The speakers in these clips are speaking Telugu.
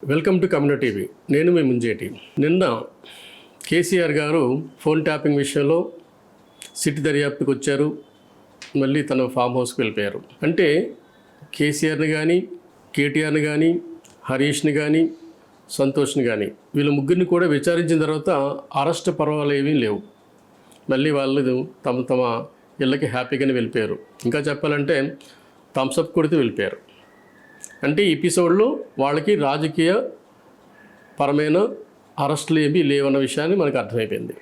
Welcome to community TV. నేను మీ ముంజేటి. నిన్న కేసీఆర్ గారు ఫోన్ ట్యాపింగ్ విషయంలో సిట్ దర్యాప్తుకు వచ్చారు. మళ్ళీ తన ఫామ్ హౌస్కి వెళ్ళిపోయారు. అంటే కేసీఆర్ని కానీ, కేటీఆర్ని కానీ, హరీష్ని కానీ, సంతోష్ని కానీ వీళ్ళ ముగ్గురిని కూడా విచారించిన తర్వాత అరెస్ట్ పర్వాలు ఏమీ లేవు. మళ్ళీ వాళ్ళు తమ ఇళ్ళకి హ్యాపీగానే వెళ్ళిపోయారు. ఇంకా చెప్పాలంటే థమ్స్అప్ కొడితే వెళ్ళిపోయారు. అంటే ఈ ఎపిసోడ్లో వాళ్ళకి రాజకీయ పరమైన అరెస్టులు ఏమీ లేవన్న విషయాన్ని మనకు అర్థమైపోయింది.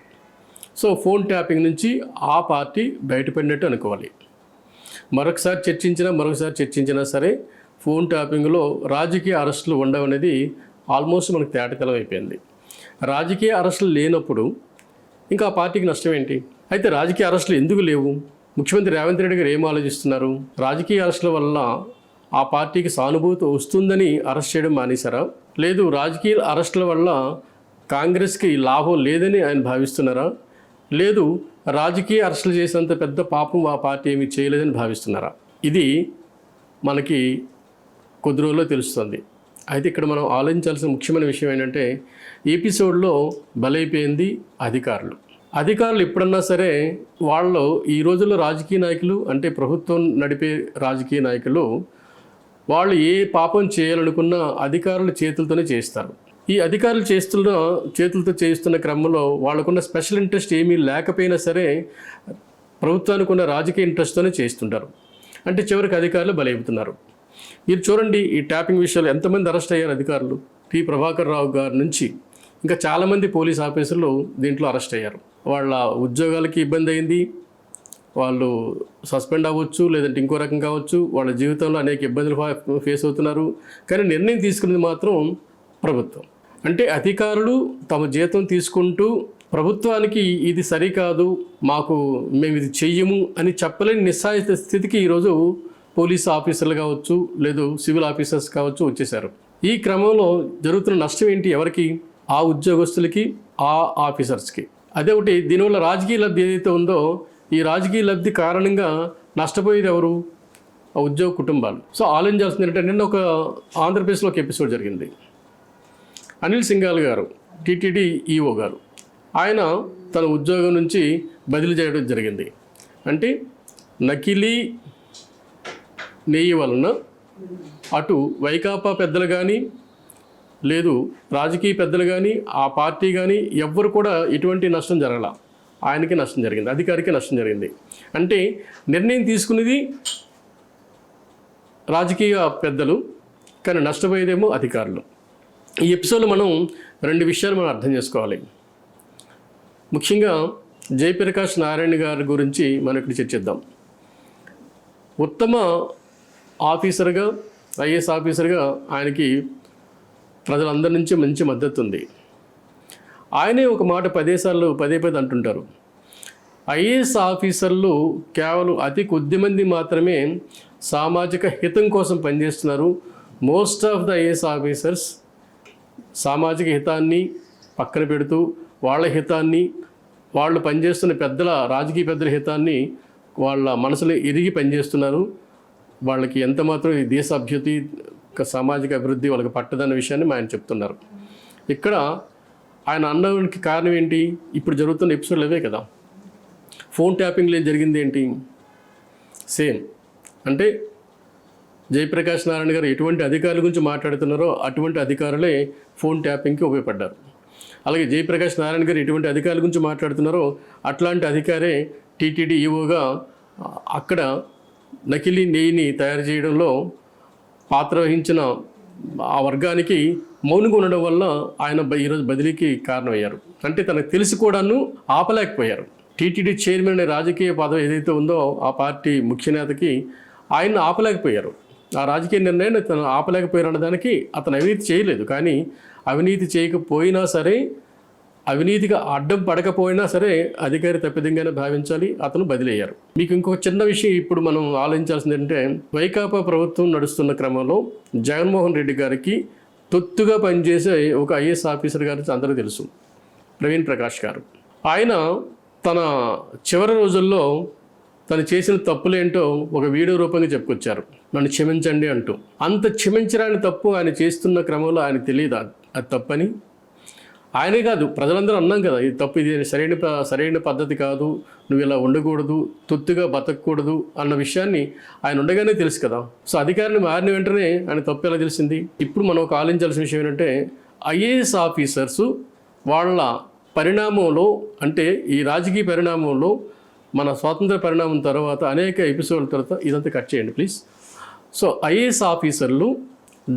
సో ఫోన్ ట్యాపింగ్ నుంచి ఆ పార్టీ బయటపడినట్టు అనుకోవాలి. మరొకసారి చర్చించినా సరే ఫోన్ ట్యాపింగ్లో రాజకీయ అరెస్టులు ఉండవనేది ఆల్మోస్ట్ మనకు తేటతెలం అయిపోయింది. రాజకీయ అరెస్టులు లేనప్పుడు ఇంకా ఆ పార్టీకి నష్టం ఏంటి? అయితే రాజకీయ అరెస్టులు ఎందుకు లేవు? ముఖ్యమంత్రి రేవంత్ రెడ్డి గారు ఏం ఆలోచిస్తున్నారు? రాజకీయ అరెస్టుల వల్ల ఆ పార్టీకి సానుభూతి వస్తుందని అరెస్ట్ చేయడం మానేశారా? లేదు రాజకీయ అరెస్టుల వల్ల కాంగ్రెస్కి లాభం లేదని ఆయన భావిస్తున్నారా? లేదు రాజకీయ అరెస్టులు చేసేంత పెద్ద పాపం ఆ పార్టీ ఏమీ చేయలేదని భావిస్తున్నారా? ఇది మనకి కొద్ది రోజుల్లో తెలుస్తుంది. అయితే ఇక్కడ మనం ఆలోచించాల్సిన ముఖ్యమైన విషయం ఏంటంటే ఎపిసోడ్లో బలైపోయింది అధికారులు ఎప్పుడన్నా సరే వాళ్ళు ఈ రోజుల్లో రాజకీయ నాయకులు అంటే ప్రభుత్వం నడిపే రాజకీయ నాయకులు వాళ్ళు ఏ పాపం చేయాలనుకున్నా అధికారుల చేతులతోనే చేస్తారు. ఈ అధికారులు చేతులతో చేస్తున్న క్రమంలో వాళ్ళకున్న స్పెషల్ ఇంట్రెస్ట్ ఏమీ లేకపోయినా సరే ప్రభుత్వానికి ఉన్న రాజకీయ ఇంట్రెస్ట్తోనే చేస్తుంటారు. అంటే చివరికి అధికారులు బలైపోతున్నారు. మీరు చూడండి, ఈ ట్యాపింగ్ విషయంలో ఎంతమంది అరెస్ట్ అయ్యారు అధికారులు. టి ప్రభాకర్ రావు గారి నుంచి ఇంకా చాలామంది పోలీస్ ఆఫీసర్లు దీంట్లో అరెస్ట్ అయ్యారు. వాళ్ళ ఉద్యోగాలకి ఇబ్బంది అయింది, వాళ్ళు సస్పెండ్ అవ్వచ్చు, లేదంటే ఇంకో రకం కావచ్చు. వాళ్ళ జీవితంలో అనేక ఇబ్బందులు ఫేస్ అవుతున్నారు. కానీ నిర్ణయం తీసుకునేది మాత్రం ప్రభుత్వం. అంటే అధికారులు తమ జీతం తీసుకుంటూ ప్రభుత్వానికి ఇది సరికాదు, మేము ఇది చెయ్యము అని చెప్పలేని నిస్సాయ స్థితికి ఈరోజు పోలీసు ఆఫీసర్లు కావచ్చు, లేదు సివిల్ ఆఫీసర్స్ కావచ్చు వచ్చేసారు. ఈ క్రమంలో జరుగుతున్న నష్టం ఏంటి? ఎవరికి? ఆ ఉద్యోగస్తులకి, ఆ ఆఫీసర్స్కి. అదే ఒకటి. దీనివల్ల రాజకీయ లబ్ధి ఏదైతే ఉందో ఈ రాజకీయ లబ్ధి కారణంగా నష్టపోయేది ఎవరు? ఆ ఉద్యోగ కుటుంబాలు. సో ఆలోచించాల్సింది ఏంటంటే నిన్న ఒక ఆంధ్రప్రదేశ్లో ఒక ఎపిసోడ్ జరిగింది. అనిల్ సింఘాల్ గారు, టీటీడీ ఈఓ గారు, ఆయన తన ఉద్యోగం నుంచి బదిలీ చేయడం జరిగింది. అంటే నకిలీ నెయ్యి వలన అటు వైకాపా పెద్దలు కానీ, లేదు రాజకీయ పెద్దలు కానీ, ఆ పార్టీ కానీ ఎవ్వరు కూడా ఎటువంటి నష్టం జరగల. ఆయనకి నష్టం జరిగింది, అధికారికి నష్టం జరిగింది. అంటే నిర్ణయం తీసుకునేది రాజకీయ పెద్దలు, కానీ నష్టపోయేదేమో అధికారులు. ఈ ఎపిసోడ్లో మనం రెండు విషయాలు మనం అర్థం చేసుకోవాలి. ముఖ్యంగా జయప్రకాష్ నారాయణ గారి గురించి మనం ఇక్కడ చర్చిద్దాం. ఉత్తమ ఆఫీసర్గా, ఐఏఎస్ ఆఫీసర్గా ఆయనకి ప్రజలందరి నుంచి మంచి మద్దతు ఉంది. ఆయనే ఒక మాట పదే అంటుంటారు, ఐఏఎస్ ఆఫీసర్లు కేవలం అతి కొద్ది మంది మాత్రమే సామాజిక హితం కోసం పనిచేస్తున్నారు. Most of the IAS officers సామాజిక హితాన్ని పక్కన పెడుతూ వాళ్ళ హితాన్ని, వాళ్ళు పనిచేస్తున్న రాజకీయ పెద్దల హితాన్ని వాళ్ళ మనసులో ఎరిగి పనిచేస్తున్నారు. వాళ్ళకి ఎంత మాత్రం ఈ దేశ అభ్యుతి, సామాజిక అభివృద్ధి వాళ్ళకి పట్టదన్న విషయాన్ని ఆయన చెప్తున్నారు. ఇక్కడ ఆయన అన్నకి కారణం ఏంటి? ఇప్పుడు జరుగుతున్న ఎపిసోడ్లు అవే కదా. ఫోన్ ట్యాపింగ్లో జరిగింది ఏంటి? సేమ్. అంటే జయప్రకాష్ నారాయణ గారు ఎటువంటి అధికారుల గురించి మాట్లాడుతున్నారో అటువంటి అధికారులే ఫోన్ ట్యాపింగ్కి ఉపయోగపడ్డారు. అలాగే జయప్రకాష్ నారాయణ గారు ఎటువంటి అధికారుల గురించి మాట్లాడుతున్నారో అట్లాంటి అధికారే టీటీడీ ఈఓగా అక్కడ నకిలీ నెయ్యిని తయారు చేయడంలో పాత్ర వహించిన ఆ వర్గానికి మౌనంగా ఉండడం వల్ల ఆయన ఈరోజు బదిలీకి కారణమయ్యారు. అంటే తనకు తెలిసి కూడాను ఆపలేకపోయారు. టీటీడీ చైర్మన్ అనే రాజకీయ పదవి ఏదైతే ఉందో ఆ పార్టీ ముఖ్య నేతకి ఆయన ఆపలేకపోయారు. ఆ రాజకీయ నిర్ణయాన్ని తను ఆపలేకపోయారు అన్నదానికి అతను అవినీతి చేయలేదు. కానీ అవినీతి చేయకపోయినా సరే, అవినీతిగా అడ్డం పడకపోయినా సరే అధికారి తప్పిదంగానే భావించాలి. అతను బదిలీ అయ్యారు. మీకు ఇంకొక చిన్న విషయం ఇప్పుడు మనం ఆలోచించాల్సింది ఏంటంటే వైకాపా ప్రభుత్వం నడుస్తున్న క్రమంలో జగన్మోహన్ రెడ్డి గారికి తొత్తుగా పనిచేసే ఒక ఐఏఎస్ ఆఫీసర్ గారికి అందరికీ తెలుసు, ప్రవీణ్ ప్రకాష్ గారు. ఆయన తన చివరి రోజుల్లో తను చేసిన తప్పులేంటో ఒక వీడియో రూపంగా చెప్పుకొచ్చారు, నన్ను క్షమించండి అంటూ. అంత క్షమించడానికి తప్పు ఆయన చేస్తున్న క్రమంలో ఆయన తెలియదు అది తప్పని. ఆయనే కాదు, ప్రజలందరూ అన్నాం కదా, ఇది తప్పు, ఇది సరైన పద్ధతి కాదు, నువ్వు ఇలా ఉండకూడదు, తొత్తుగా బతకూడదు అన్న విషయాన్ని ఆయన ఉండగానే తెలుసు కదా. సో అధికారిని మారిన వెంటనే ఆయన తప్పు ఎలా తెలిసింది? ఇప్పుడు మనం ఒక ఆలోచించాల్సిన విషయం ఏంటంటే, ఐఏఎస్ ఆఫీసర్సు వాళ్ళ పరిణామంలో, అంటే ఈ రాజకీయ పరిణామంలో, మన స్వాతంత్ర పరిణామం తర్వాత అనేక ఎపిసోడ్ల తర్వాత, ఇదంతా కట్ చేయండి ప్లీజ్. సో ఐఏఎస్ ఆఫీసర్లు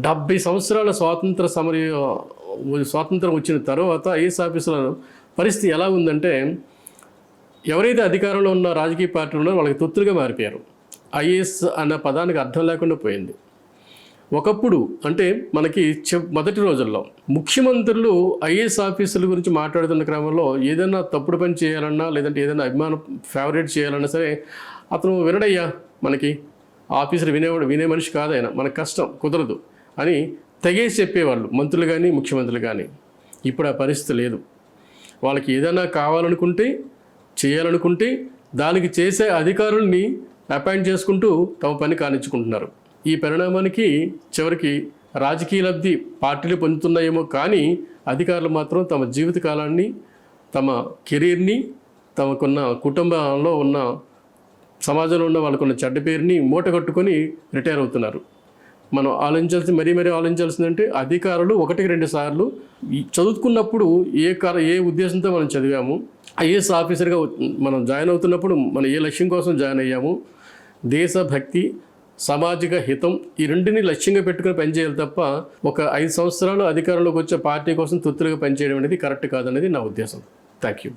70 సంవత్సరాల స్వాతంత్రం వచ్చిన తర్వాత ఐఏఎస్ ఆఫీసర్ల పరిస్థితి ఎలా ఉందంటే, ఎవరైతే అధికారంలో ఉన్న రాజకీయ పార్టీలు ఉన్నారో వాళ్ళకి తొత్తులుగా మారిపోయారు. ఐఏఎస్ అన్న పదానికి అర్థం లేకుండా పోయింది. ఒకప్పుడు అంటే మనకి మొదటి రోజుల్లో ముఖ్యమంత్రులు ఐఏఎస్ ఆఫీసర్ల గురించి మాట్లాడుతున్న క్రమంలో ఏదైనా తప్పుడు పని చేయాలన్నా, లేదంటే ఏదైనా అభిమానం ఫేవరేట్ చేయాలన్నా సరే, అతను వినడయ్యా, మనకి ఆఫీసర్ వినే మనిషి కాదైనా, మనకు కష్టం కుదరదు అని తెగేసి చెప్పేవాళ్ళు మంత్రులు కానీ ముఖ్యమంత్రులు కానీ. ఇప్పుడు ఆ పరిస్థితి లేదు. వాళ్ళకి ఏదైనా కావాలనుకుంటే, చేయాలనుకుంటే దానికి చేసే అధికారుల్ని అపాయింట్ చేసుకుంటూ తమ పని కానిచ్చుకుంటున్నారు. ఈ పరిణామానికి చివరికి రాజకీయ లబ్ధి పార్టీలు పొందుతున్నాయేమో కానీ అధికారులు మాత్రం తమ జీవిత కాలాన్ని, తమ కెరీర్ని, తమకున్న కుటుంబంలో ఉన్న, సమాజంలో ఉన్న వాళ్ళకున్న చెడ్డ పేరుని మూట కట్టుకొని రిటైర్ అవుతున్నారు. మనం మరీ ఆలోచించాల్సిందంటే, అధికారులు 1-2 సార్లు చదువుకున్నప్పుడు ఏ ఉద్దేశంతో మనం చదివాము, ఐఏఎస్ ఆఫీసర్గా మనం జాయిన్ అవుతున్నప్పుడు మనం ఏ లక్ష్యం కోసం జాయిన్ అయ్యాము, దేశభక్తి, సామాజిక హితం, ఈ రెండిని లక్ష్యంగా పెట్టుకుని పనిచేయాలి తప్ప ఒక 5 సంవత్సరాలు అధికారంలోకి వచ్చే పార్టీ కోసం తొత్తులుగా పనిచేయడం అనేది కరెక్ట్ కాదనేది నా ఉద్దేశం. Thank you.